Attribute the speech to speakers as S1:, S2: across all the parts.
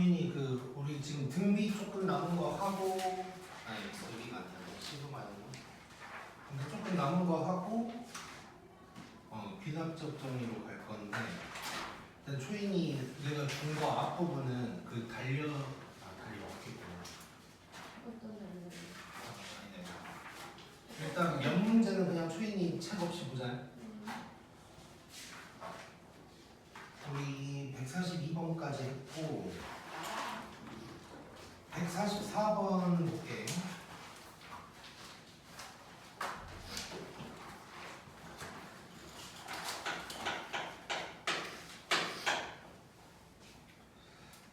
S1: 초인이 그 우리 지금 등비 조금 남은 거 하고 아니 여기가 아니야 시도 말고 근데 조금 남은 거 하고 귀납적 정리로 갈 건데 일단 초인이 내가 준 거 앞부분은 그 달려 없겠구나. 아니네. 일단 몇 문제는 그냥 초인이 책 없이 보자. 우리 142번까지 했고 144번 볼게.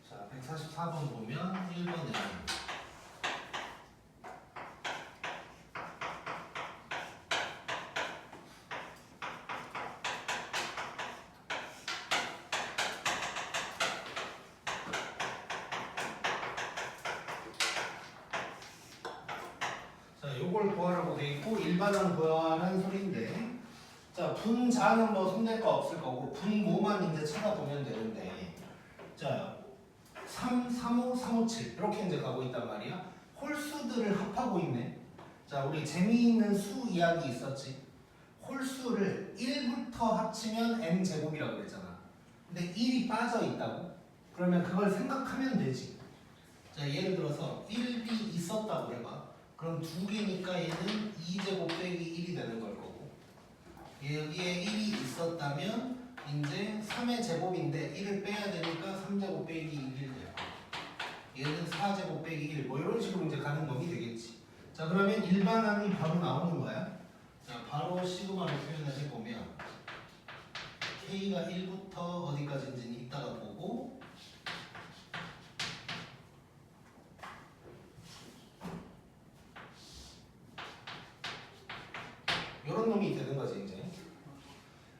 S1: 자, 144번 보면 1번에 요걸 구하라고 돼 있고 일반항 구하라는 소리인데 자 분자는 뭐 손댈 거 없을 거고 분모만 이제 찾아보면 되는데 자 3, 3, 5, 3, 5, 7 이렇게 이제 가고 있단 말이야. 홀수들을 합하고 있네. 자 우리 재미있는 수 이야기 있었지. 홀수를 1부터 합치면 n제곱이라고 그랬잖아. 근데 1이 빠져 있다고? 그러면 그걸 생각하면 되지. 자 예를 들어서 1이 있었다고 해봐. 그럼 두 개니까 얘는 2제곱 빼기 1이 되는 걸 거고 여기에 1이 있었다면 이제 3의 제곱인데 1을 빼야 되니까 3제곱 빼기 1이 돼요. 얘는 4제곱 빼기 1 뭐 이런 식으로 이제 가는 놈이 되겠지. 자 그러면 일반항이 바로 나오는 거야. 자 바로 시그마로 표현을 해보면 K가 1부터 어디까지인지는 이따가 보고 이런 놈이 되는 거지 이제.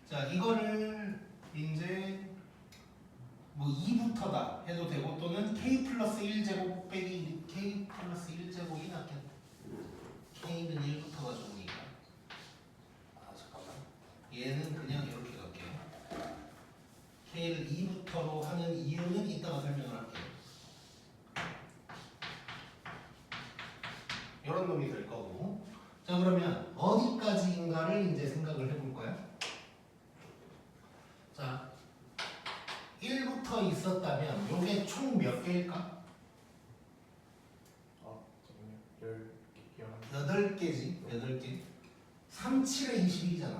S1: 자 이거를 이제 뭐 2부터다 해도 되고 또는 k 플러스 1제곱 빼기 k 플러스 1제곱이 낫겠다. k는 1부터가 좋으니까. 아 잠깐만. 얘는 그냥 이렇게 갈게요. k를 2부터로 하는 이유는 이따가 설명을 할게요. 이런 놈이 될 거고. 자 그러면 어디까지인가를 이제 생각을 해볼 거야. 자 1부터 있었다면 요게 총 몇 개일까? 8개지. 8개. 3, 7에 21이잖아.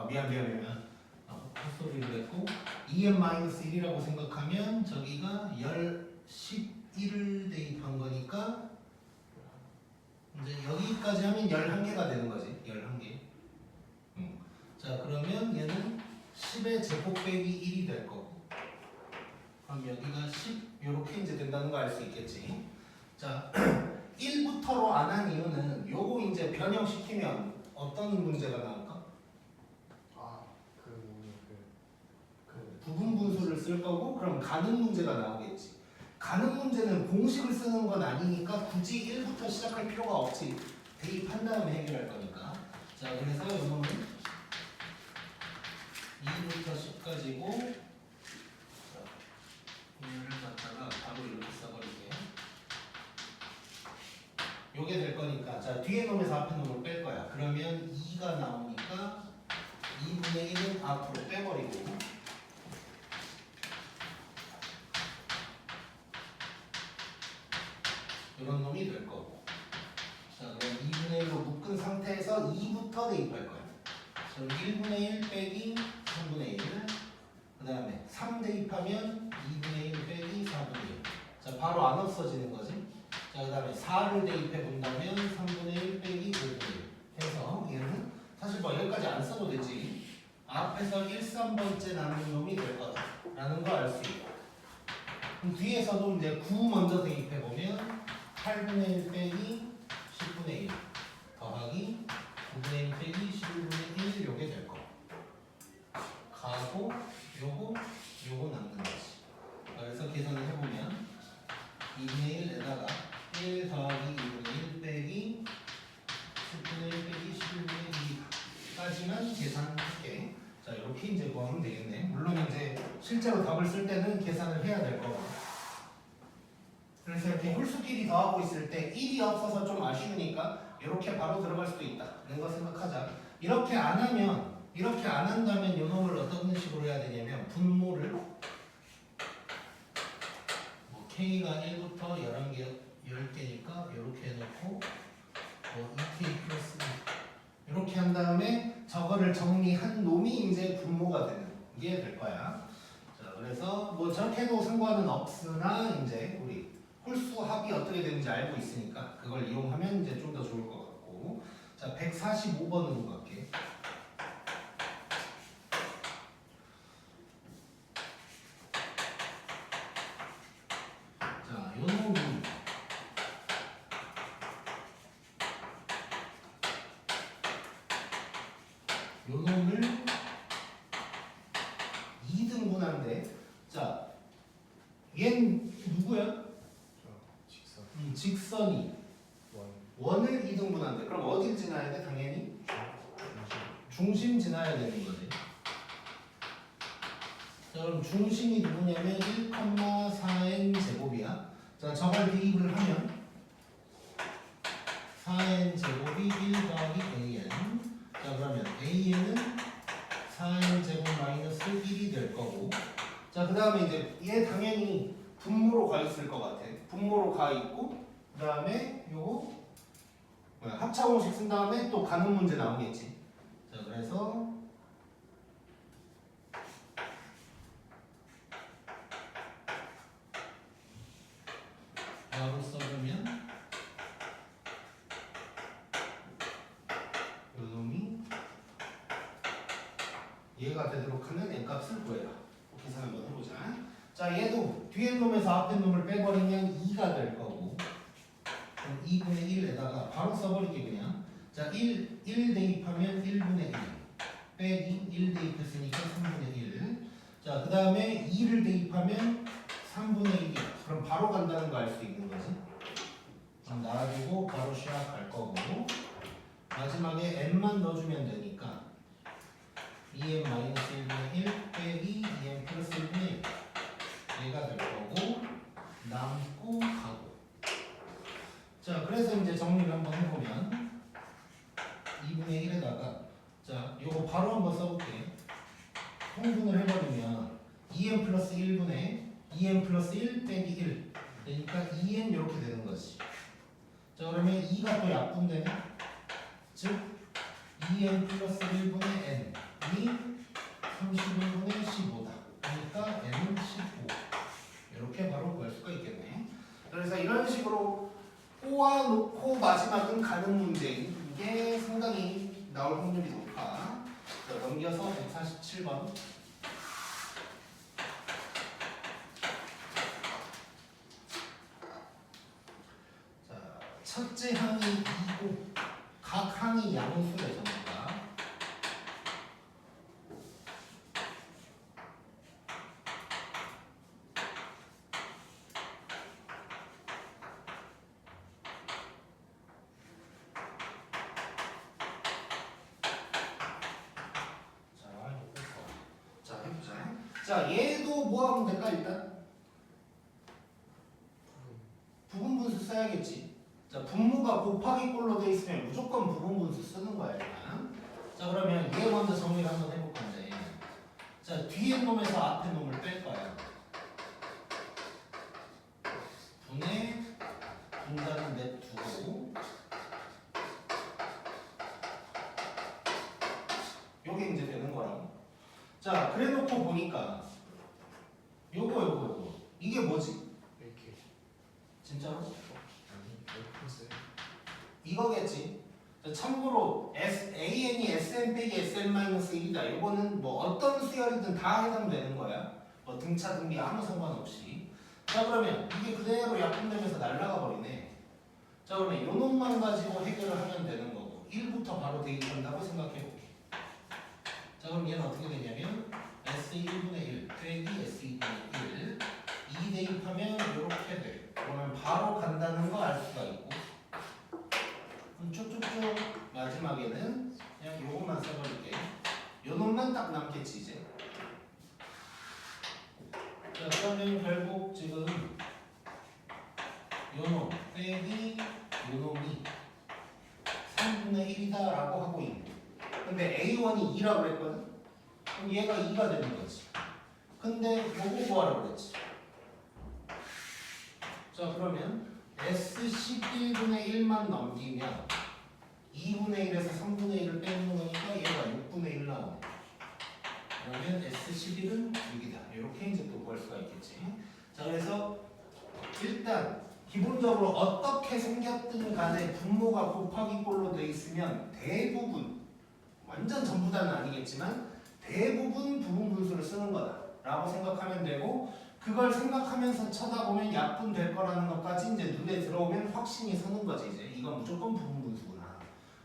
S1: 미안. 헛소리를 했고 2n-1이라고 생각하면 저기가 11을 대입한 거니까 이제 여기까지 하면 11개가 되는 거지. 11개. 자 그러면 얘는 10의 제곱 빼기 1이 될 거고 그럼 여기가 10 요렇게 이제 된다는 거 알 수 있겠지. 자 1부터로 안 한 이유는 요거 이제 변형시키면 어떤 문제가 나올까? 부분 분수를 쓸 거고 그럼 가능 문제가 나오겠지. 가능 문제는 공식을 쓰는 건 아니니까 굳이 1부터 시작할 필요가 없지. 대입한 다음에 해결할 거니까. 자 그래서 이거는 2부터 10까지고 얘를 갖다가 바로 이렇게 써버릴게요. 요게 될 거니까 자 뒤에 놈에서 앞에 놈을 뺄 거야. 그러면 2가 나오니까 2분의 1은 앞으로 빼버리고 이런 놈이 될 거고 자 그럼 2분의 1로 묶은 상태에서 2부터 대입할 거야. 그럼 1분의 1 빼기 3분의 1 그 다음에 3 대입하면 2분의 1 빼기 4분의 1 자 바로 안 없어지는 거지. 자 그 다음에 4를 대입해 본다면 3분의 1 빼기 5분의 1 해서 얘는 사실 뭐 여기까지 안 써도 되지. 앞에서 1, 3번째 나눈 놈이 될 거다 라는 거 알 수 있고 그럼 뒤에서도 이제 9 먼저 대입해 보면 8분의 1 빼기 10분의 1 더하기 9분의 1 빼기 11분의 1 요게 될 거 가고 요거 남는 거지. 그래서 계산을 해보면 2분의 1에다가 1 더하기 2분의 1 빼기 10분의 1 빼기 11분의 2까지만 계산할게. 자 이렇게 이제 구하면 되겠네. 물론 이제 실제로 답을 쓸 때는 계산을 해야 될 거고 그래서 이렇게 홀수끼리 더하고 있을 때 1이 없어서 좀 아쉬우니까 이렇게 바로 들어갈 수도 있다. 이런 거 생각하자. 이렇게 안 한다면 이 놈을 어떤 식으로 해야 되냐면 분모를 뭐 K가 1부터 11개, 10개니까 이렇게 해놓고 2K 플러스 이렇게 한 다음에 저거를 정리한 놈이 이제 분모가 되는 게 될 거야. 자, 그래서 뭐 저렇게 해도 상관은 없으나 이제 우리 홀수 합이 어떻게 되는지 알고 있으니까 그걸 이용하면 이제 좀 더 좋을 것 같고. 자, 145번으로 갈게. 자, 요 놈이 요 놈을 2등분한데, 자, 얜 누구야?
S2: 직선.
S1: 직선이 원을 2등분한데, 그럼 어딜 지나야 돼? 당연히 중심 지나야 되는 거지. 자, 그럼 중심이 누구냐면 1,4n 제곱이야. 자, 저걸 대입을 하면 4n 제곱이 1 더하기 an. 자, 그러면 an은 4n 제곱 마이너스 1이 될 거고. 자, 그 다음에 이제 얘 당연히 분모로 가 있을 것 같아. 분모로 가 있고, 그 다음에 요거 합차공식 쓴 다음에 또 가는 문제 나오겠지. 자, 그래서 바로 써보면 요 놈이 얘가 되도록 하는 n값을 구해라. 계산 한번 해보자. 자, 얘도 뒤에 놈에서 앞에 놈을 빼버리면 2가 될 거고, 그럼 2분의 1에다가 바로 써버릴게 그냥. 자, 1 대입하면 1분의 1 빼기 1 대입했으니까 3분의 1. 자, 그 다음에 2를 대입하면 3분의 1이야. 그럼 바로 간다는 거 알 수 있는 거지. 그럼 놔두고 바로 시작할 거고, 마지막에 n만 넣어주면 되니까 2n 마이너스 1분의 1 빼기 2n 플러스 1분의 1 얘가 될 거고, 남고 가고. 자, 그래서 이제 정리를 한번 해보면 2분의 1에다가 자, 요거 바로 한번 써볼게. 통분을 해버리면 2n 플러스 1분의 2n 플러스 1 빼기 1 그러니까 2n 이렇게 되는 거지. 자, 그러면 2가 또 약분되네. 즉 2n 플러스 1분의 n이 31분의 15다. 그러니까 n은 15. 이렇게 바로 구할 수가 있겠네. 그래서 이런 식으로 꼬아놓고 마지막은 가는 문제, 이게 상당히 나올 확률이 높아. 자, 넘겨서 147번. 자, 첫째 항이 2고 각 항이 양수래 전부 다. 자, 얘도 뭐 하면 될까 일단? 부분분수 써야겠지. 자, 분모가 곱하기 꼴로 돼 있으면 무조건 부분분수 쓰는 거야 일단. 자, 그러면 얘 먼저 정리를 한번 해볼 건데, 자, 뒤에 놈에서 앞에 놈을 뺄 거야. 분의 분자는 냅두고, 요게 이제 되는 거라고. 자, 그래 놓고 보니까 요거 이게 뭐지?
S2: 이렇게.
S1: 진짜로?
S2: 아니, 이렇게.
S1: 이거겠지. 자, 참고로 AN이 SN 빼기 SN-1이다. 요거는 뭐 어떤 수열이든 다 해당되는 거야. 뭐 등차 등비 아무 상관없이. 자, 그러면 이게 그대로 약분되면서 날아가 버리네. 자, 그러면 요 놈만 가지고 해결을 하면 되는 거고, 1부터 바로 대입한다고 생각해 볼게. 자, 그럼 얘는 어떻게 되냐면 S1분의 1 빼기 S2분의 1 2 대입하면 이렇게 돼. 그러면 바로 간다는 거 알 수가 있고, 그럼 쭉쭉쭉 마지막에는 그냥 요것만 써버릴게. 요 놈만 딱 남겠지 이제. 자, 그러면 결국 지금 빼기 요놈이 3분의 1이다 라고 하고 있네. 근데 A1이 2라고 그랬거든? 그럼 얘가 2가 되는 거지. 근데 요거 구하라고 그랬지. 자 그러면 S11분의 1만 넘기면 2분의 1에서 3분의 1을 빼는 거니까 얘가 6분의 1 나오네. 그러면 S11은 6이다. 이렇게 이제 또 구할 수가 있겠지. 자 그래서 일단 기본적으로 어떻게 생겼든 간에 분모가 곱하기 꼴로 돼 있으면 대부분 완전 전부 다는 아니겠지만 대부분 부분 분수를 쓰는 거다라고 생각하면 되고 그걸 생각하면서 쳐다보면 약분될 거라는 것까지 이제 눈에 들어오면 확신이 서는 거지. 이제 이건 무조건 부분 분수구나.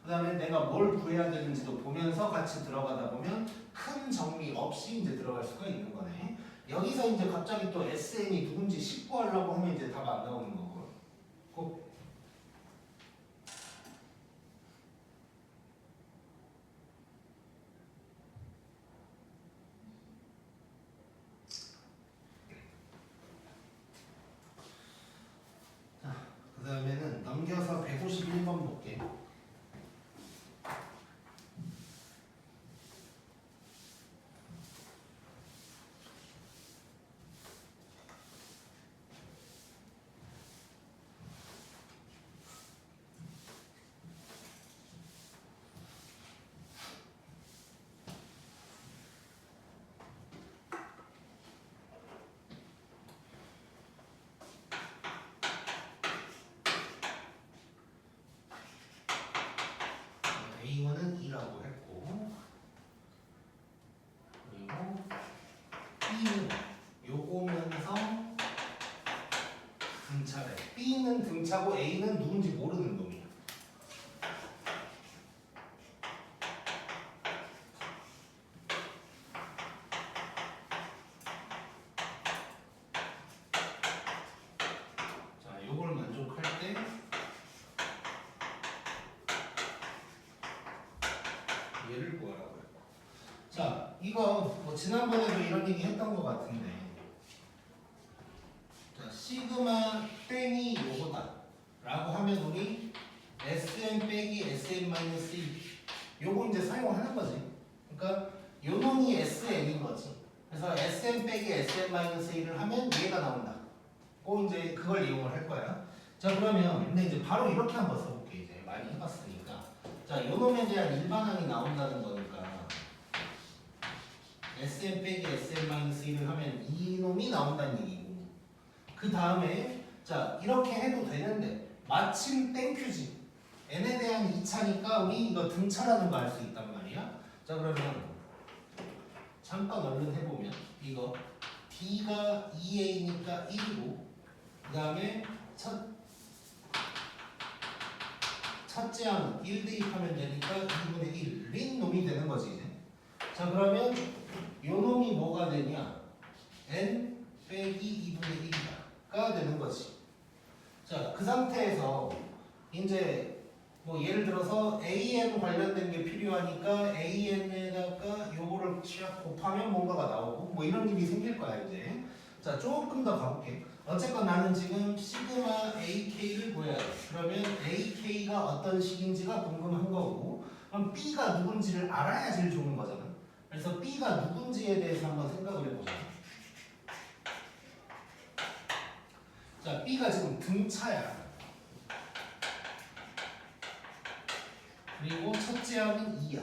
S1: 그 다음에 내가 뭘 구해야 되는지도 보면서 같이 들어가다 보면 큰 정리 없이 이제 들어갈 수가 있는 거네. 여기서 이제 갑자기 또 SN이 누군지 식구하려고 하면 이제 답 안 나오는 거고. 그 다음에는 넘겨서 151번 볼게. A1은 2라고 했고 그리고 B는 요거면서 등차래. B는 등차고 A는 누군지 모르는 놈이야. 자, 요걸 만족할 때 얘를 구하라고 했고. 자, 이거 뭐 지난번에도 이런 얘기 했던 것 같은데. 자, 시그마 땡이 요거다 라고 하면 우리 SM 빼기 SM 마이너스 2 요거 이제 사용하는 거지. 그러니까 요 놈이 SN인 거지. 그래서 SM 빼기 SM 마이너스 1을 하면 얘가 나온다. 꼭 이제 그걸 이용을 할 거야. 자 그러면 근데 이제 바로 이렇게 한번 써볼게. 이제 많이 해봤으니까. 자 요 놈에 대한 일반항이 나온다는 거니까 SM 빼기 SM 마이너스 1을 하면 이 놈이 나온다는 얘기고. 그 다음에 자 이렇게 해도 되는데 마침 땡큐지. n에 대한 2차니까 우리 이거 등차라는 거 알 수 있단 말이야. 자 그러면 잠깐 얼른 해보면 이거 d가 2a니까 1이고 그 다음에 첫째 항은 1 대입하면 되니까 2분의 1인 놈이 되는 거지 이제. 자 그러면 요 놈이 뭐가 되냐 n 빼기 2분의 1이다가 되는 거지. 자 그 상태에서 이제 뭐 예를 들어서 AN 관련된 게 필요하니까 AN에다가 요거를 곱하면 뭔가가 나오고 뭐 이런 일이 생길 거야 이제. 자 조금 더 가볼게. 어쨌건 나는 지금 시그마 AK를 구해야 돼. 그러면 AK가 어떤 식인지가 궁금한 거고 그럼 B가 누군지를 알아야 제일 좋은 거잖아. 그래서 B가 누군지에 대해서 한번 생각을 해보자. 자 B가 지금 등차야. 그리고 첫째 항은 2야.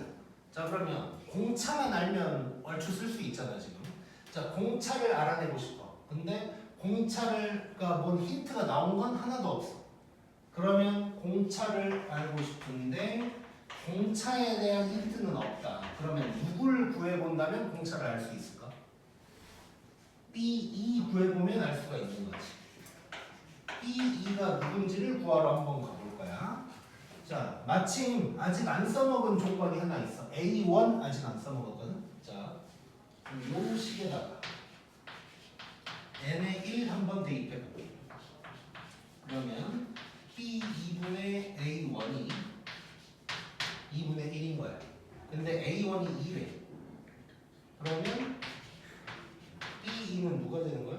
S1: 자 그러면 공차만 알면 얼추 쓸 수 있잖아 지금. 자 공차를 알아내고 싶어. 근데 공차가 뭔 힌트가 나온 건 하나도 없어. 그러면 공차를 알고 싶은데 공차에 대한 힌트는 없다. 그러면 누굴 구해본다면 공차를 알 수 있을까? B2 구해보면 알 수가 있는 거지. B2가 누군지를 구하러 한번 가볼 거야. 자, 마침 아직 안 써먹은 조건이 하나 있어. A1 아직 안 써먹었거든. 자, 요 식에다가 n의 1 한번 대입해볼게. 그러면 B2분의 A1이 2분의 1인 거야. 근데 A1이 2래. 그러면 B2는 누가 되는 거야?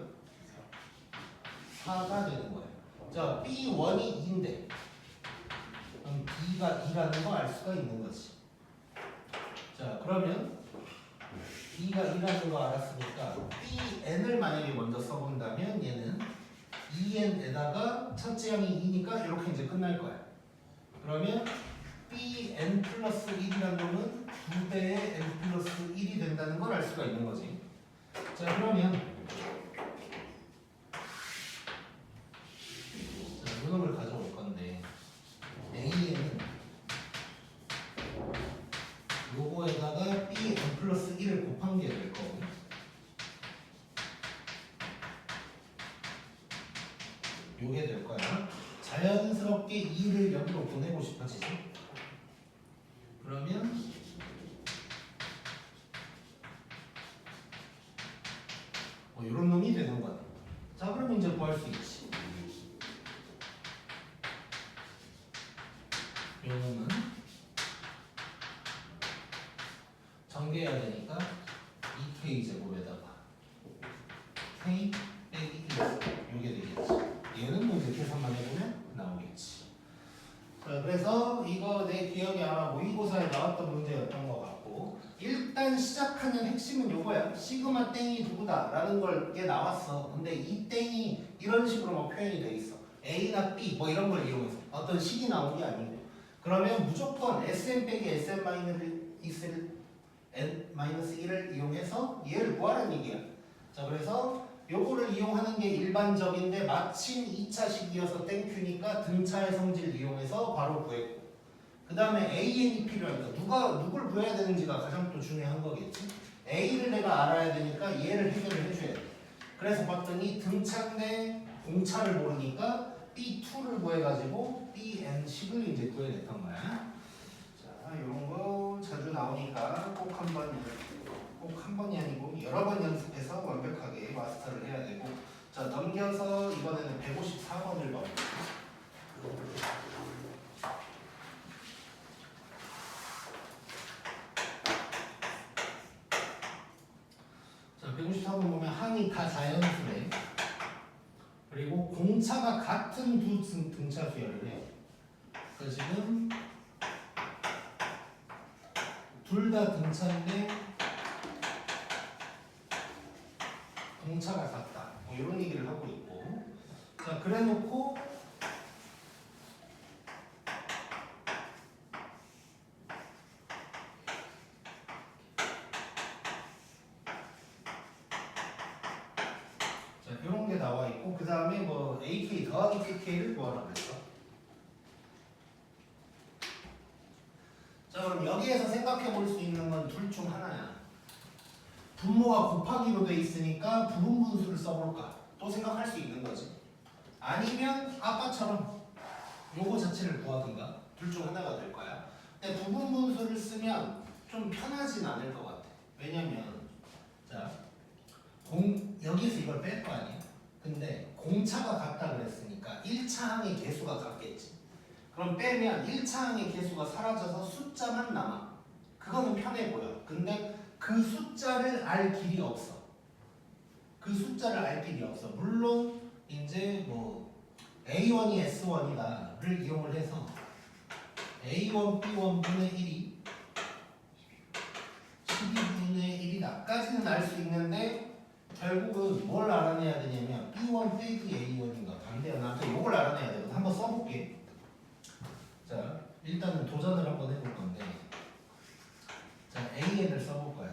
S1: 4가 되는 거야. 자, 자, B1이 2인데 그럼 B가 2라는 거 알 수가 있는 거지. 자, 그러면 B가 2라는 거 알았으니까 Bn을 만약에 먼저 써본다면 얘는 2n에다가 첫째 항이 2니까 이렇게 이제 끝날 거야. 그러면 Bn 플러스 1이라는 놈은 2배의 n 플러스 1이 된다는 걸 알 수가 있는 거지. 자, 그러면 자, 이놈을 가져올 건데 A는 요거에다가 Bn 플러스 1을 곱한 게 될 거고, 요게 될 거야. 자연스럽게 2를 여기로 보내고 싶어지지. 그러면 이런 놈이 되는 거야. 자, 그러면 이제 구할 수 있지. 요 놈은 전개해야 되니까 2k 제곱에다가 k 빼기 1 요게 되겠지. 얘는 뭐 이제 계산만 해보면 나오겠지. 자, 그래서 이거 내 기억에 아마 모의고사에 나왔던 문제였던 것 같고, 일단 시작하는 핵심은 요거야. 시그마 땡이 누구다 라는 걸 게 나왔어. 근데 이 땡이 이런 식으로 뭐 표현이 돼 있어. A나 B 뭐 이런 걸 이용해서 어떤 식이 나온 게 아니고, 그러면 무조건 Sn 빼기 Sn 마이너스 1을 이용해서 얘를 구하라는 얘기야. 자, 그래서 요거를 이용하는 게 일반적인데 마침 2차식이어서 땡큐니까 등차의 성질 이용해서 바로 구했고, 그 다음에 AN이 필요하니까 누굴 구해야 되는지가 가장 또 중요한 거겠지. A를 내가 알아야 되니까 얘를 해결을 해줘야 돼. 그래서 봤더니 등차인데 공차를 모르니까 B2를 구해가지고 BN식을 이제 구해냈던 거야. 자, 이런 거 자주 나오니까 꼭 한 번이 아니고 여러 번 연습해서 완벽하게 마스터를 해야 되고. 자, 넘겨서 이번에는 154번을 봐. 자, 154번 보면 항이 다 자연수래. 그리고 공차가 같은 두 등차 수열을 해. 그래서 지금 둘 다 등차인데 공차가 같다. 뭐 이런 얘기를 하고 있고. 자, 그래놓고 자, 이런 게 나와 있고, 그 다음에 뭐 AK 더하기 PK를 구하라고 했어. 자, 그럼 여기에서 생각해 볼 수 있는 건 둘 중 하나야. 분모가 곱하기로 돼 있으니까 부분분수를 써볼까? 또 생각할 수 있는 거지. 아니면 아까처럼 요거 자체를 구하든가 둘 중 하나가 될 거야. 근데 부분분수를 쓰면 좀 편하진 않을 것 같아. 왜냐면 자, 여기서 이걸 뺄 거 아니야? 근데 공차가 같다 그랬으니까 1차 항의 개수가 같겠지. 그럼 빼면 1차 항의 개수가 사라져서 숫자만 남아. 그거는 편해 보여. 근데 그 숫자를 알 길이 없어. 그 숫자를 알 길이 없어. 물론 이제 뭐 A1이 S1이다를 이용을 해서 A1 B1 분의 1이 12분의 1이다까지는 알 수 있는데, 결국은 뭘 알아내야 되냐면 B1 빼기 A1인가 반대야. 나한테 이걸 알아내야 되거든. 한번 써볼게. 자, 일단은 도전을 한번 해볼 건데, 자, AN을 써볼 거야.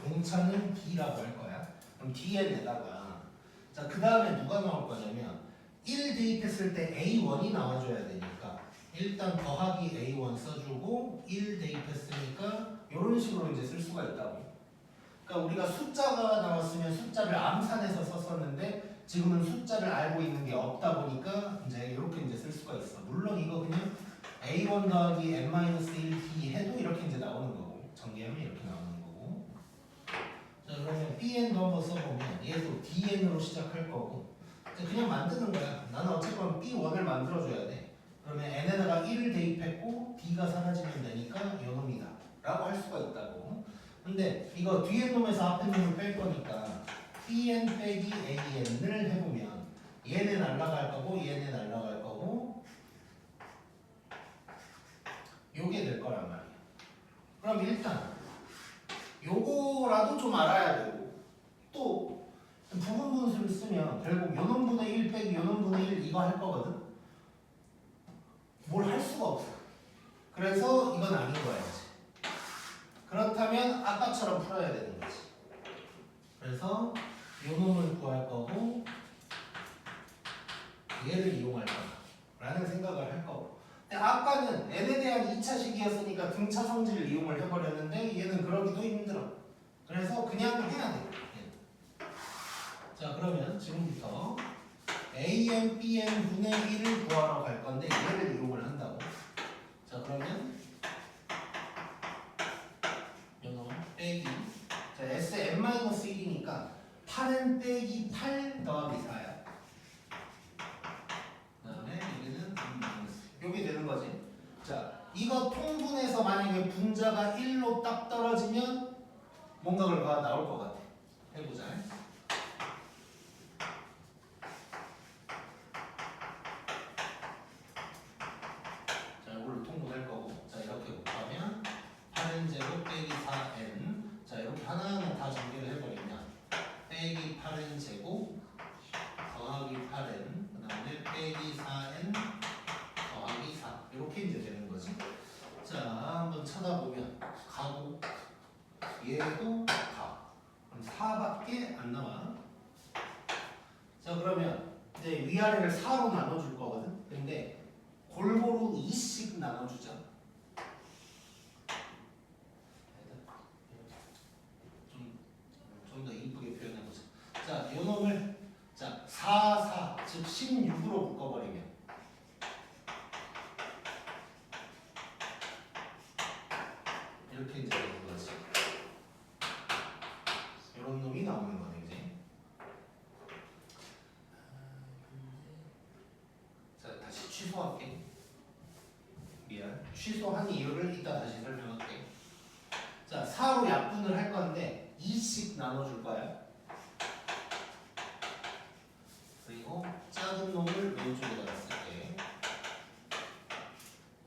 S1: 공차는 B라고 할 거야. 그럼 DN에다가 자, 그 다음에 누가 나올 거냐면 1 대입했을 때 A1이 나와줘야 되니까 일단 더하기 A1 써주고 1 대입했으니까 이런 식으로 이제 쓸 수가 있다고. 그러니까 우리가 숫자가 나왔으면 숫자를 암산해서 썼었는데 지금은 숫자를 알고 있는 게 없다 보니까 이제 이렇게 이제 쓸 수가 있어. 물론 이거 그냥 A1 더하기 n-1d 해도 이렇게 이제 나오는 거고, 전개하면 이렇게 나오는 거고. 자, 그러면 bn도 한번 써보면 얘도 dn으로 시작할 거고, 그냥 만드는 거야. 나는 어쨌건 b1을 만들어줘야 돼. 그러면 n에다가 1을 대입했고 d가 사라지면 되니까 요놈이다 라고 할 수가 있다고. 근데 이거 뒤에 놈에서 앞에 놈을 뺄 거니까 bn 빼기 an을 해보면 얘는 날라갈 거고 얘는 날라갈 거고 요게 될 거란 말이야. 그럼 일단 요거라도 좀 알아야 되고 또 부분 분수를 쓰면 결국 요 놈분의 1 빼기 요 놈분의 1 이거 할 거거든. 뭘 할 수가 없어. 그래서 이건 아닌 거야지. 그렇다면 아까처럼 풀어야 되는 거지. 그래서 요 놈을 구할 거고 얘를 이용할 거라는 생각을 할 거고. 근데 아까는 n에 대한 2차식이었으니까 등차 성질을 이용을 해버렸는데 얘는 그러기도 힘들어. 그래서 그냥 해야 돼. 자, 그러면 지금부터 an, bn 분의 1을 구하러 갈 건데 얘를 이용을 한다고. 자, 그러면 요놈 빼기, 자, sn-1이니까 8n 빼기 8 더하기 4야. 그 다음에 여기는 요게 되는 거지. 자, 이거 통분해서 만약에 분자가 1로 딱 떨어지면 뭔가 결과가 나올 것 같아. 해보자. 자, 이걸로 통분할 거고. 자, 이렇게 곱하면 8n제곱 빼기 4n. 자, 이렇게 하나하나 다 전개를 해버리면 빼기 8n제곱 더하기 8n 그 다음에 빼기 4n 더하기 4 이렇게 이제 되는 거지. 자, 한번 쳐다보면 가고 얘도 가. 그럼 4밖에 안 나와. 자, 그러면 이제 위아래를 4로 나눠줄 거거든. 근데 골고루 2씩 나눠주자. 좀 더 이쁘게 표현해보자. 자, 요 놈을 자 4, 4, 즉 16으로 묶어버리면 이렇게 이제 되는 거지. 이런 놈이 나오는 거네 이제. 자, 다시 취소할게. 미안. 취소한 이유를 이따 다시 설명할게. 자, 4로 약분을 할 건데 2씩 나눠줄 거야. 그리고 작은 놈을 왼쪽에다가 쓸게.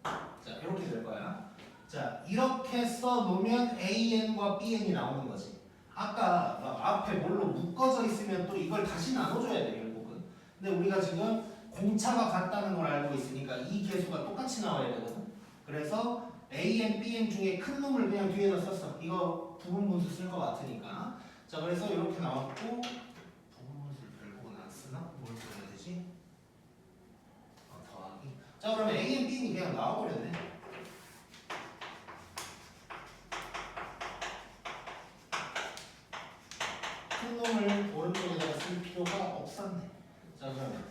S1: 자, 이렇게 될 거야. 자, 이렇게 써놓으면 AN과 BN이 나오는 거지. 아까 앞에 뭘로 묶어져 있으면 또 이걸 다시 나눠줘야 돼, 결국은. 근데 우리가 지금 공차가 같다는 걸 알고 있으니까 이 계수가 똑같이 나와야 되거든. 그래서 AN, BN 중에 큰 놈을 그냥 뒤에다 썼어. 이거 부분 분수 쓸 것 같으니까. 자, 그래서 이렇게 나왔고 부분 분수를 별거는 안 쓰나? 뭘 써야 되지? 더하기. 자, 그러면 AN, BN이 그냥 나와버렸네. 큰 놈을 오른쪽에다가 쓸 필요가 없었네. 자, 그러면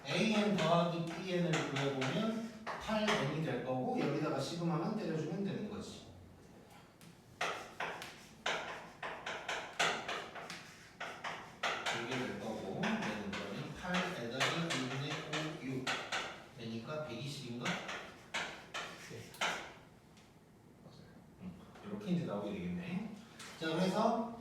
S1: AN 더하기 BN을 구해보면 8n이 될 거고 여기다가 시그마만 때려주면 되는 거지. 이게 될 거고 얘는 그러면 8에다가 2분의 5, 6 되니까 120인가?
S2: 네.
S1: 이렇게 이제 나오게 되겠네. 자, 그래서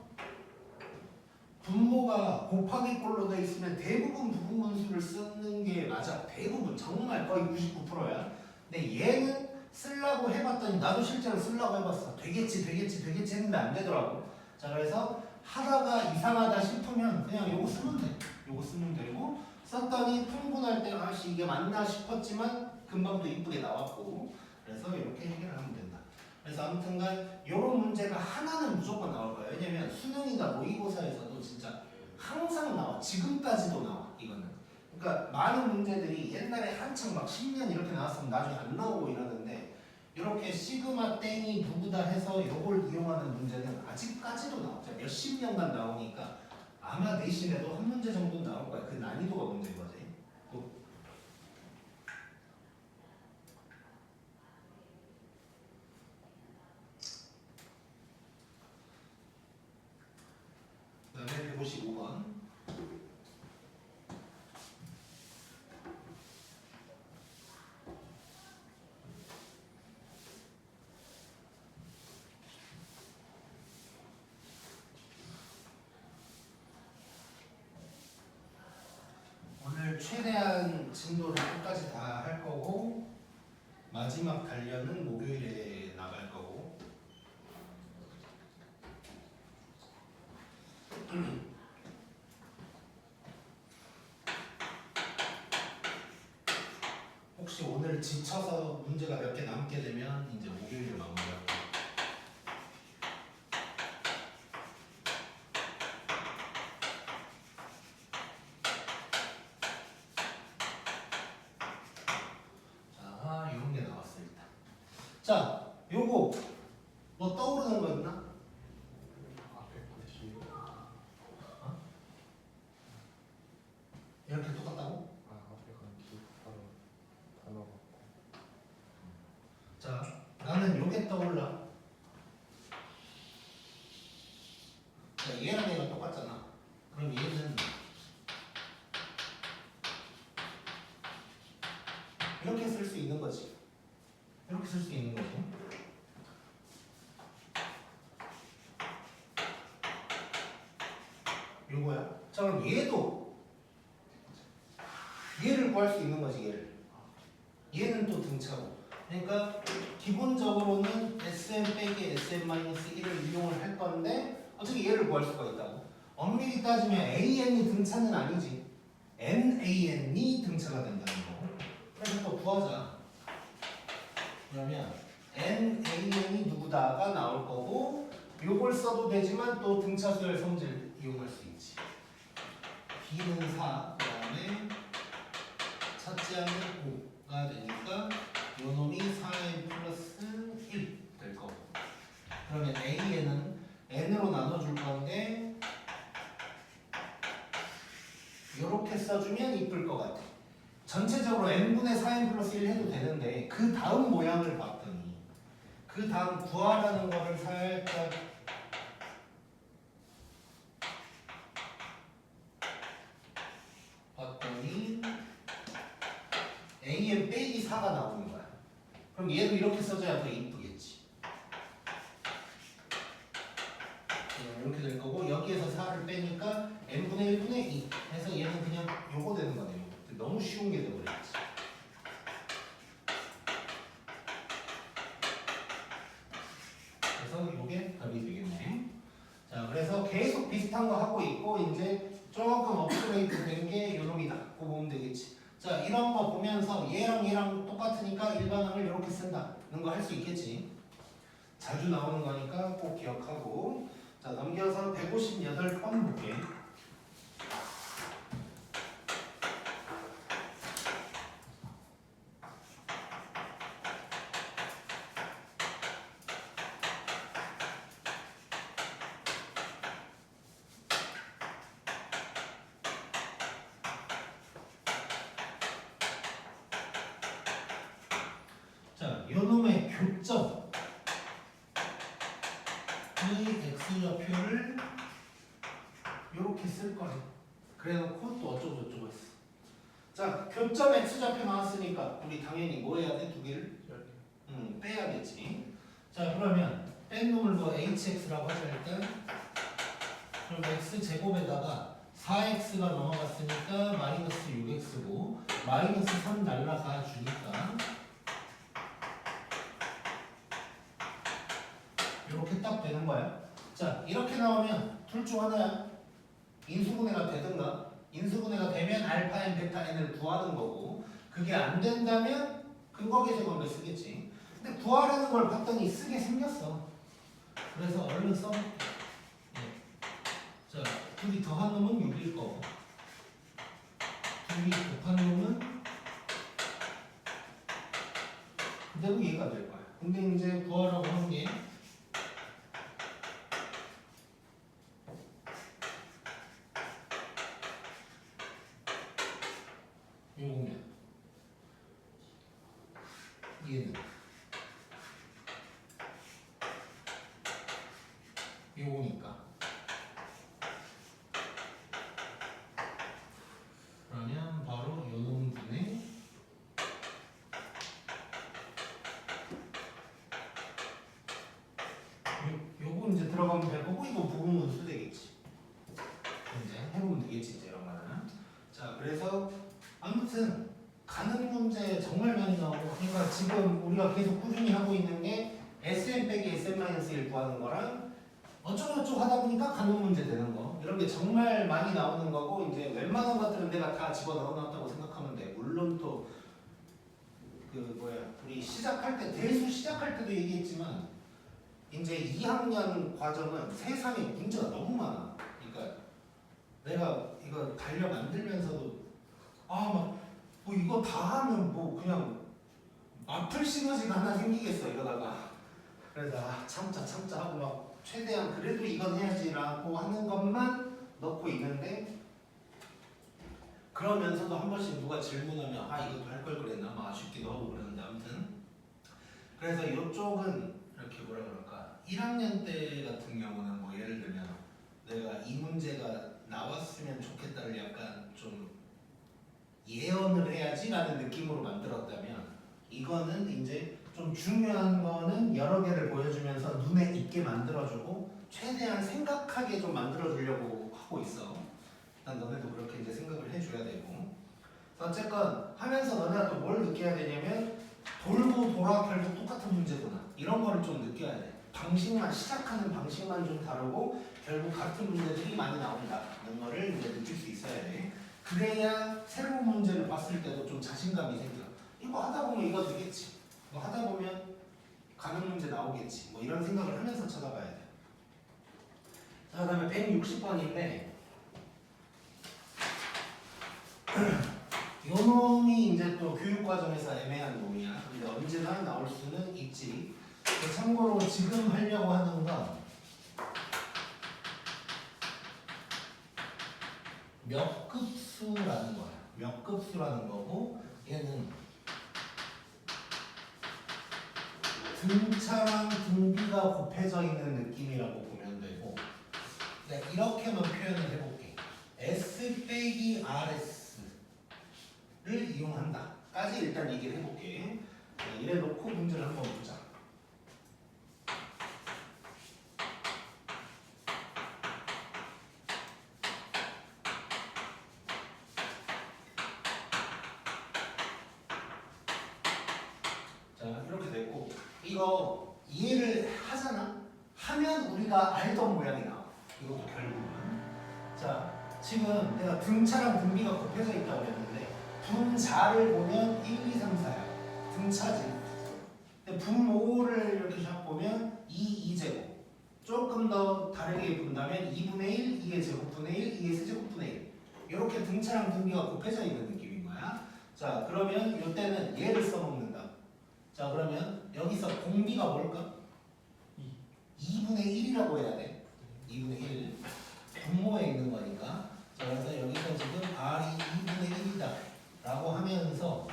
S1: 분모가 곱하기 꼴로 돼 있으면 대부분 부분 분수를 쓰는 게 맞아. 대부분 정말 거의 99%야. 근데 얘는 쓰려고 해봤더니 나도 실제로 쓰려고 해봤어. 되겠지 했는데 안 되더라고. 자, 그래서 하다가 이상하다 싶으면 그냥 요거 쓰면 돼. 요거 쓰면 되고 썼더니 통분할 때 아씨 이게 맞나 싶었지만 금방 또 이쁘게 나왔고 그래서 이렇게 해결하면 된다. 그래서 아무튼간 이런 문제가 하나는 무조건 나올 거예요. 왜냐면 수능이나 모의고사에서도 진짜 항상 나와. 지금까지도 나와. 이거는. 그러니까 많은 문제들이 옛날에 한창 막 10년 이렇게 나왔으면 나중에 안 나오고 이러는데 이렇게 시그마 땡이 누구다 해서 이걸 이용하는 문제는 아직까지도 나와. 몇십 년간 나오니까 아마 내신에도 한 문제 정도는 나올 거야. 그 난이도가 문제인 거지. 그 다음에 155번. 오늘 최대한 진도를 끝까지 다 할 거고 마지막 단련은 목요일에 혹시 오늘 지쳐서 문제가 몇 개 남게 되면 이제 목요일에 마무리할게요. 자, 이런 게 나왔어 일단. 자, 요거 뭐 떠오르는 거 있나?
S2: 앞에 보시.
S1: 이렇게 똑같다고?
S2: 앞에 건 기타로 단어가.
S1: 자, 나는 요게 떠올라. 자, 얘랑 얘가 똑같잖아. 그럼 얘는 이렇게 쓸 수 있는 거지. 이렇게 쓸 수 있는 거지. 요거야. 자, 그럼 얘도 얘를 구할 수 있는 거지, 얘를. 얘는 또 등차고. 그러니까 기본적으로는 SM 빼기 SM-1을 이용을 할 건데 어떻게 얘를 구할 수가 있다고? 엄밀히 따지면 AN이 등차는 아니지. NAN이 등차가 된다는 거. 그래서 또 구하자. 그러면 NAN이 누구다가 나올 거고 요걸 써도 되지만 또 등차수열 성질 이용할 수 있지. B는 4, 그 다음에 찾지 않는 5가 되니까 요 놈이 4n 플러스 1 될 거고. 그러면 AN은 n으로 나눠줄 건데 요렇게 써주면 이쁠 것 같아. 전체적으로 n분의 4n 플러스 1 해도 되는데 그 다음 모양을 봤더니 그 다음 구하라는 거를 살짝 봤더니 an 빼기 4가 나오는 거야. 그럼 얘도 이렇게 써줘야 더 이쁘겠지. 이렇게 될 거고 여기에서 4를 빼니까 n분의 1분의 2 해서 얘는 그냥 요거 되는 거네요. 너무 쉬운 게 되어버렸지. 그래서 요게 답이 되겠네. 자, 그래서 계속 비슷한 거 하고 있고 이제 조금 업그레이드 된 게 요놈이다. 그거 보면 되겠지. 자, 이런 거 보면서 얘랑 똑같으니까 일반항을 이렇게 쓴다는 거 할 수 있겠지. 자주 나오는 거니까 꼭 기억하고. 자, 넘겨서 158번 볼게. 자, 요놈의 교점 이 x좌표를 요렇게 쓸 거래. 그래놓고 또 어쩌고저쩌고 했어. 자, 교점 x좌표 나왔으니까 우리 당연히 뭐 해야 돼? 두 개를? 빼야겠지. 자, 그러면 뺀 놈을 뭐 hx라고 하자 일단. 그럼 x제곱에다가 4x가 넘어갔으니까 마이너스 6x고 마이너스 3 날라가 주니까 이렇게 딱 되는 거야. 자, 이렇게 나오면 둘 중 하나야. 인수분해가 되든가 인수분해가 되면 알파 n 베타 n을 구하는 거고 그게 안 된다면 근거계 제곱을 쓰겠지. 근데 구하라는 걸 봤더니 쓰게 생겼어. 그래서 얼른 써볼게. 자, 둘이 더한 놈은 6일 거고 둘이 곱한 놈은 그대로 이해가 될 거야. 근데 이제 구하라고 하는 게 요거면 얘는 요거니까 그러면 바로 요 놈분의 요거 이제 들어가면 될 거고 이거 부분 수 되겠지. 이제 해보면 되겠지 이제 이런 거는. 자, 그래서 아무튼 가는 문제 정말 많이 나오고 그러니까 지금 우리가 계속 꾸준히 하고 있는 게 SM 빼기 SM-1 구하는 거랑 어쩌고저쩌고 하다 보니까 가는 문제 되는 거 이런 게 정말 많이 나오는 거고 이제 웬만한 것들은 내가 다 집어넣어놨다고 생각하면 돼. 물론 또 우리 시작할 때 대수 시작할 때도 얘기했지만 이제 2학년 과정은 세상에 문제가 너무 많아. 그러니까 내가 이거 달력 만들면서도 뭐 이거 다 하면 뭐 그냥 앞을 시너지가 하나 생기겠어 이러다가 그래서 참자 하고 막 최대한 그래도 이건 해야지라고 하는 것만 넣고 있는데 그러면서도 한 번씩 누가 질문하면 이것도 할 걸 그랬나 막 아쉽기도 하고 그러는데 아무튼 그래서 이쪽은 이렇게 뭐라 그럴까 1학년 때 같은 경우는 뭐 예를 들면 내가 이 문제가 나왔으면 좋겠다를 약간 좀 예언을 해야지라는 느낌으로 만들었다면 이거는 이제 좀 중요한 거는 여러 개를 보여주면서 눈에 익게 만들어주고 최대한 생각하게 좀 만들어주려고 하고 있어. 난 너네도 그렇게 이제 생각을 해줘야 되고. 어쨌건 하면서 너네가 또 뭘 느껴야 되냐면 돌고 돌아 결국 똑같은 문제구나. 이런 거를 좀 느껴야 돼. 시작하는 방식만 좀 다르고 결국 같은 문제들이 많이 나온다는 거를 이제 느낄 수 있어야 돼. 그래야 새로운 문제를 봤을 때도 좀 자신감이 생겨. 이거 하다 보면 이거 되겠지. 뭐 하다 보면 가는 문제 나오겠지. 뭐 이런 생각을 하면서 쳐다봐야 돼. 자, 그다음에 160번인데 요 놈이 이제 또 교육 과정에서 애매한 놈이야. 근데 언제나 나올 수는 있지. 참고로 지금 하려고 하는 건 몇 급수라는 거야. 몇 급수라는 거고 얘는 등차랑 등비가 곱해져 있는 느낌이라고 보면 되고 이렇게만 표현을 해볼게. S 빼기 RS를 이용한다 까지 일단 얘기를 해볼게. 이래 놓고 문제를 한번 보자. 자, 이렇게 되고 이거 이해를 하잖아? 하면 우리가 알던 모양이 나와. 이것도 결국은. 자, 지금 내가 등차랑 등비가 곱해져 있다고 했는데 분자를 보면 1, 2, 3, 4야. 등차지. 근데 분모를 이렇게 쫙 보면 2, 2제곱. 조금 더 다르게 본다면 2분의 1, 이게 제곱분의 1, 이게 세제곱분의 1. 이렇게 등차랑 등비가 곱해져 있는 느낌인 거야. 자, 그러면 이때는 얘를 써먹는다. 자, 그러면 여기서 공비가 뭘까? 2분의 1이라고 해야 돼. 2분의 1. 분모에 있는 거니까. 자, 그래서 여기서 지금 R이 2분의 1이다 라고 하면서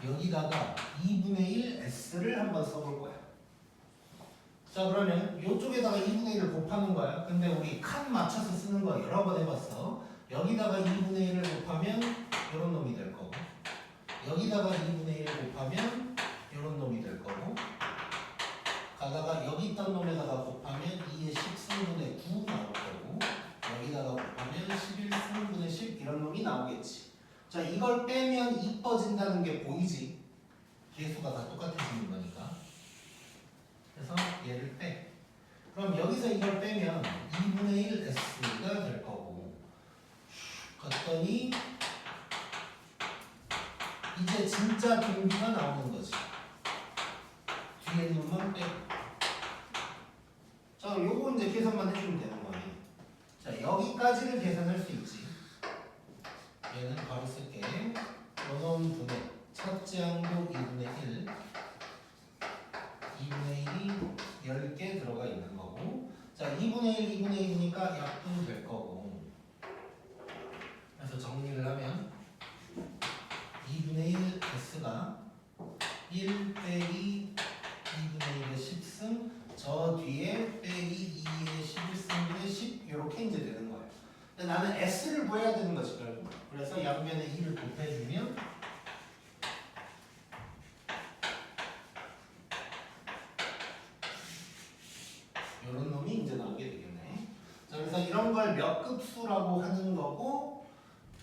S1: 여기다가 2분의 1 S를 한번 써볼 거야. 자, 그러면 이쪽에다가 2분의 1을 곱하는 거야. 근데 우리 칸 맞춰서 쓰는 거 여러 번 해봤어. 여기다가 2분의 1을 곱하면 이런 놈이 될 거고 여기다가 2분의 1을 곱하면 이런 놈이 될 거고 가다가 여기 있던 놈에다가 곱하면 2의 10승분의 9 나올 거고 여기다가 곱하면 11승분의 10 이런 놈이 나오겠지. 자, 이걸 빼면 이뻐진다는 게 보이지? 개수가 다 똑같아지는 거니까. 그래서 얘를 빼. 그럼 여기서 이걸 빼면 2분의 1 S가 될 거고 갔더니 이제 진짜 등비가 나오는 거지. 뒤에 놈만 빼. 자, 요거 이제 계산만 해주면 되는 거네. 자, 여기까지를 계산할 수 있지. 얘는 바로 쓸게. 요놈 분의 첫째 항목 2분의 1 2분의 1이 10개 들어가 있는 거고 자, 2분의 1, 2분의 1이니까 약분이 될 거고 그래서 정리를 하면 2분의 1 S가 1 빼기 2분의 1의 10승 저 뒤에 빼기 2의 11승분의 10 이렇게 이제 되는 거예요. 근데 나는 S를 구해야 되는 거지 결국. 그래서 양면에 2를 곱해주면 이런 놈이 이제 나오게 되겠네. 자, 그래서 이런 걸 몇 급수라고 하는 거고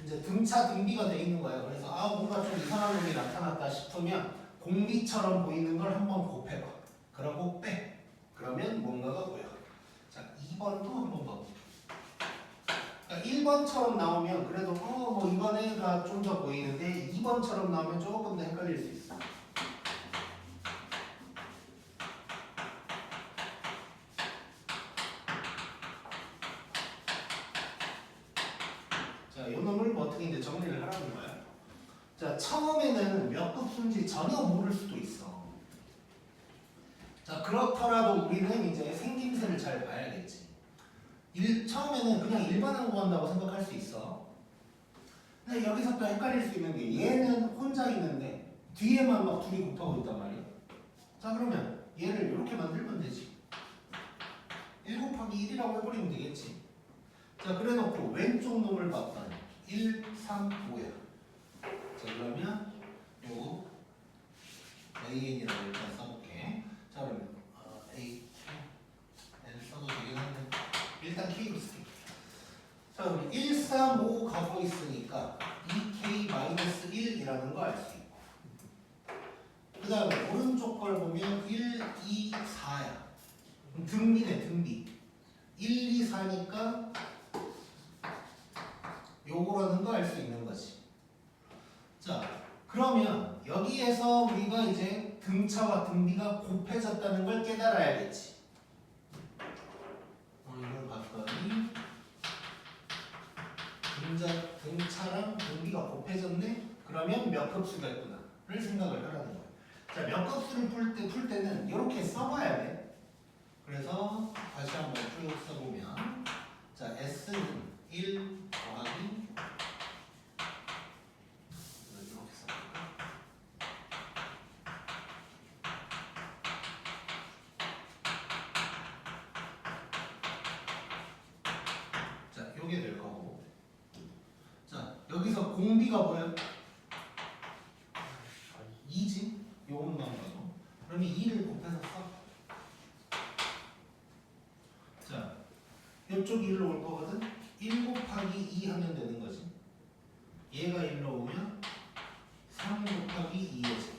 S1: 이제 등차 등비가 돼 있는 거예요. 그래서 뭔가 좀 이상한 놈이 나타났다 싶으면 공비처럼 보이는 걸 한번 곱해봐. 그러고 빼. 그러면 뭔가가 보여. 자, 2번도 한번 봐. 1번처럼 나오면 그래도 뭐 이번 애가 좀 더 보이는데 2번처럼 나오면 조금 더 헷갈릴 수 있어. 자, 요 놈을 뭐 어떻게 이제 정리를 하라는 거야. 자, 처음에는 몇 급수인지 전혀 모를 수도 있어. 자, 그렇더라도 우리는 이제 생김새를 잘 봐야겠지. 처음에는 그냥 일반항 구한다고 생각할 수 있어. 근데 여기서 또 헷갈릴 수 있는 게 얘는 혼자 있는데 뒤에만 막 둘이 곱하고 있단 말이야. 자, 그러면 얘를 이렇게 만들면 되지. 1 곱하기 1이라고 해버리면 되겠지. 자, 그래 놓고 왼쪽 놈을 봤더니 1, 3, 5야. 자, 그러면 요거 AN이라고 일단 써볼게. 자, 그러면 A, N 써도 되긴 한데 일단 K로 쓸게. 자, 그럼 1, 3, 5 가고 있으니까 2K-1이라는 거 알 수 있고, 그 다음에 오른쪽 걸 보면 1, 2, 4야. 등비네, 등비. 1, 2, 4니까 요거라는 거 알 수 있는 거지. 자, 그러면 여기에서 우리가 이제 등차와 등비가 곱해졌다는 걸 깨달아야겠지. 이걸 봤더니 등차랑 등비가 곱해졌네? 그러면 몇 급수가 있구나를 생각을 하라는 거야. 자, 몇 급수를 풀 때는 이렇게 써봐야 돼. 그래서 다시 한번 쭉 써보면, 자, S는 1 더하기 이렇게 써볼까? 자, 요게 될 거고, 자, 여기서 공비가 뭐야? 2지? 요것만 봐도. 그러면 2를 곱해서 써. 자, 이쪽이 1로 올 거거든? 1 곱하기 2 하면 되는 거지. 얘가 1로 오면 3 곱하기 2의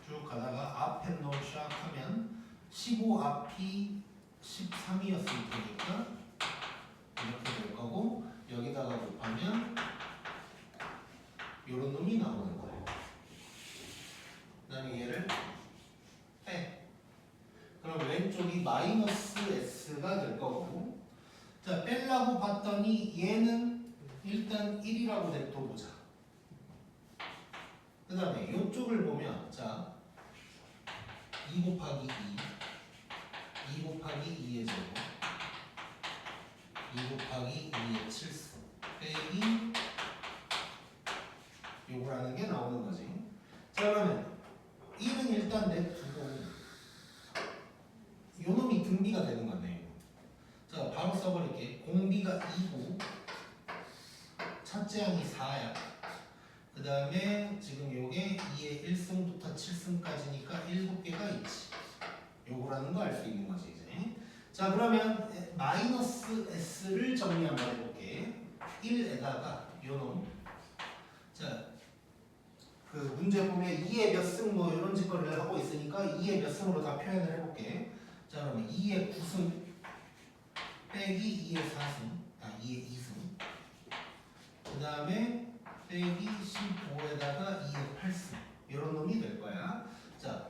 S1: 쭉 가다가 앞에 놈 샥 하면 15 앞이 13이었을 테니까 이렇게 될 거고, 여기다가 곱하면 요런 놈이 나오는 거예요. 그 다음에 얘를 빼. 그럼 왼쪽이 마이너스 S가 될 거고, 자, 빼려고 봤더니 얘는 일단 1이라고 냅둬보자. 그 다음에 이쪽을 보면, 자, 2 곱하기 2, 2 곱하기 2의 제곱, 2 곱하기 2의 7승 빼기 요거라는 게 나오는 거지. 자, 그러면 1은 일단 냅두고 요 놈이 등비가 되는 건데, 자, 바로 써버릴게. 공비가 2고 첫째 항이 4야. 그 다음에 지금 요게 2의 1승부터 7승까지니까 7개가 있지. 요거라는 거 알 수 있는 거지 이제. 자, 그러면 마이너스 S를 정리 한번 해볼게. 1에다가 요놈, 자, 그 문제 보면 2의 몇 승 뭐 이런 짓거리를 하고 있으니까 2의 몇 승으로 다 표현을 해볼게. 자, 그러면 2의 9승 빼기 2의 4승, 2의 2승, 그 다음에 빼기 15에다가 2의 8승, 이런 놈이 될 거야. 자,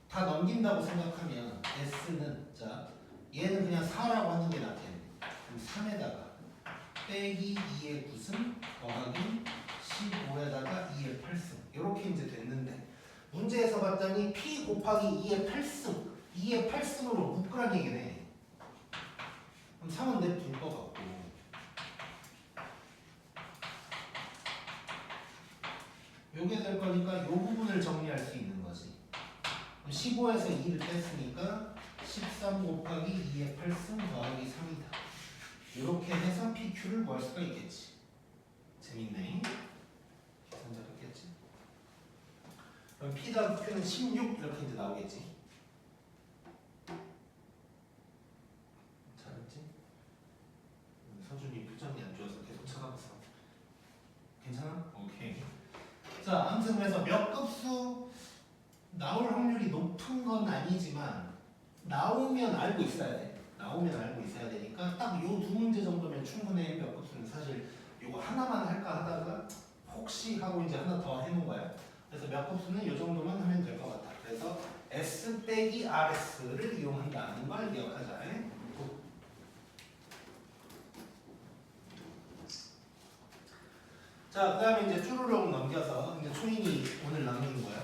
S1: 다 넘긴다고 생각하면 S는, 자, 얘는 그냥 4라고 하는 게 낫겠네. 그럼 3에다가 빼기 2의 9승 더하기 15에다가 2의 8승, 이렇게 이제 됐는데, 문제에서 봤더니 P 곱하기 2의 8승, 2의 8승으로 묶으란 얘기네. 그럼 3은 냅둘 것 같고, 요게 될 거니까 요 부분을 정리할 수 있는 거지. 15에서 2를 뺐으니까 13 곱하기 2의 8승 더하기 3이다. 이렇게 해서 PQ를 구할 수가 있겠지. 재밌네. 계산 잘했겠지. 그럼 P 더하기 Q는 16 이렇게 이제 나오겠지. 잘했지? 서준이 표정이 안 좋아서 계속 쳐다봤어. 괜찮아? 오케이. 자, 아무튼 그래서 몇 급수 나올 확률이 높은 건 아니지만 나오면 알고 있어야 돼. 나오면 알고 있어야 되니까 딱 요 두 문제 정도면 충분해. 몇 곱수는 사실 요거 하나만 할까 하다가 혹시 하고 이제 하나 더 해놓은 거야. 그래서 몇 곱수는 요 정도만 하면 될 것 같아. 그래서 S 빼기 RS를 이용한다는 걸 기억하자. 자, 그 다음에 이제 쭈루룩 넘겨서 이제 초인이 오늘 남긴 거야.